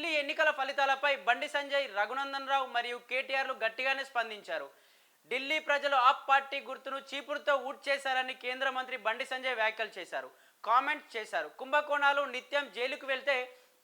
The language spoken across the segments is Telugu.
ఢిల్లీ ఎన్నికల ఫలితాలపై బండి సంజయ్, రఘునందన్ రావు మరియు కేటీఆర్లు గట్టిగానే స్పందించారు. ఢిల్లీ ప్రజలు ఆప్ పార్టీ గుర్తును చీపురుతో ఊడ్చేశారని కేంద్ర మంత్రి బండి సంజయ్ వ్యాఖ్యలు చేశారు, కామెంట్ చేశారు. కుంభకోణాలు నిత్యం జైలుకు వెళ్తే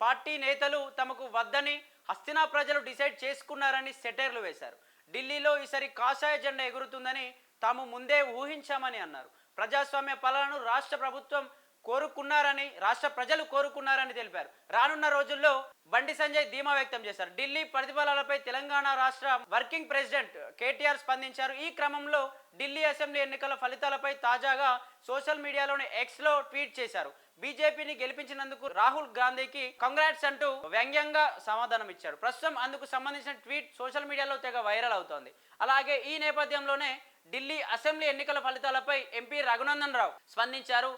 పార్టీ నేతలు తమకు వద్దని హస్తినా ప్రజలు డిసైడ్ చేసుకున్నారని సెటైర్లు వేశారు. ఢిల్లీలో ఈసారి కాషాయ జెండా ఎగురుతుందని తాము ముందే ఊహించామని అన్నారు. ప్రజాస్వామ్య పాలనను రాష్ట్ర ప్రభుత్వం కోరుకున్నారని, రాష్ట్ర ప్రజలు కోరుకున్నారని తెలిపారు. రానున్న రోజుల్లో బండి సంజయ్ ధీమా వ్యక్తం చేశారు. ఢిల్లీ ప్రతిఫలాలపై తెలంగాణ రాష్ట్ర వర్కింగ్ ప్రెసిడెంట్ కేటీఆర్ స్పందించారు. ఈ క్రమంలో ఢిల్లీ అసెంబ్లీ ఎన్నికల ఫలితాలపై తాజాగా సోషల్ మీడియాలోని ఎక్స్లో ట్వీట్ చేశారు. బీజేపీని గెలిపించినందుకు రాహుల్ గాంధీకి కంగ్రాట్స్ అంటూ వ్యంగ్యంగా సమాధానం ఇచ్చారు. ప్రస్తుతం అందుకు సంబంధించిన ట్వీట్ సోషల్ మీడియాలో తెగ వైరల్ అవుతోంది. అలాగే ఈ నేపథ్యంలోనే ఢిల్లీ అసెంబ్లీ ఎన్నికల ఫలితాలపై ఎంపీ రఘునందన్ రావు స్పందించారు.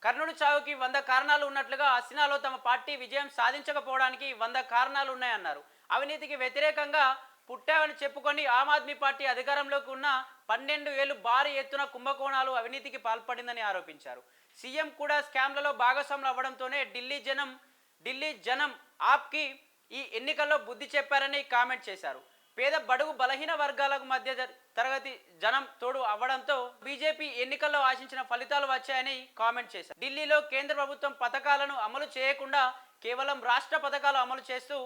కర్ణుడి చావుకి 100 కారణాలు ఉన్నట్లుగా హస్తినాలో తమ పార్టీ విజయం సాధించకపోవడానికి 100 కారణాలు ఉన్నాయన్నారు. అవినీతికి వ్యతిరేకంగా పుట్టామని చెప్పుకొని ఆమ్ ఆద్మీ పార్టీ అధికారంలోకి ఉన్న 12 ఏళ్లు భారీ ఎత్తున కుంభకోణాలు, అవినీతికి పాల్పడిందని ఆరోపించారు. సీఎం కూడా స్కామ్లలో భాగస్వాములు అవ్వడంతోనే ఢిల్లీ జనం ఆప్కి ఈ ఎన్నికల్లో బుద్ధి చెప్పారని కామెంట్ చేశారు. పేద బడుగు బలహీన వర్గాలకు మధ్య తరగతి జనం తోడు అవ్వడంతో బీజేపీ ఎన్నికల్లో ఆశించిన ఫలితాలు వచ్చాయని కామెంట్ చేశారు. ఢిల్లీలో కేంద్ర ప్రభుత్వం పథకాలను అమలు చేయకుండా కేవలం రాష్ట్ర పథకాలు అమలు చేస్తూ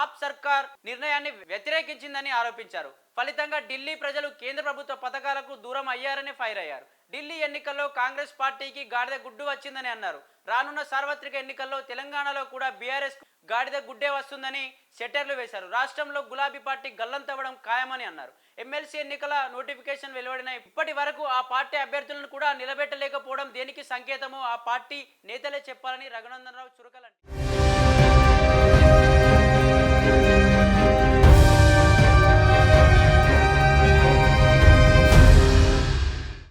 ఆప్ సర్కార్ నిర్ణయాన్ని వ్యతిరేకించిందని ఆరోపించారు. ఫలితంగా ఢిల్లీ ప్రజలు కేంద్ర ప్రభుత్వ పథకాలకు దూరం అయ్యారని ఫైర్ అయ్యారు. ఢిల్లీ ఎన్నికల్లో కాంగ్రెస్ పార్టీకి గాడిద గుడ్డు వచ్చిందని అన్నారు. రానున్న సార్వత్రిక ఎన్నికల్లో తెలంగాణలో కూడా బీఆర్ఎస్ గాడిద గుడ్డే వస్తుందని సెటర్లు వేశారు. రాష్ట్రంలో గులాబీ పార్టీ గల్లంతవ్వడం ఖాయమని అన్నారు. ఎమ్మెల్సీ ఎన్నికల నోటిఫికేషన్ వెలువడిన ఇప్పటి వరకు ఆ పార్టీ అభ్యర్థులను కూడా నిలబెట్టలేకపోవడం దేనికి సంకేతమో ఆ పార్టీ నేతలే చెప్పాలని రఘునందన్ రావు చురకలంటారు.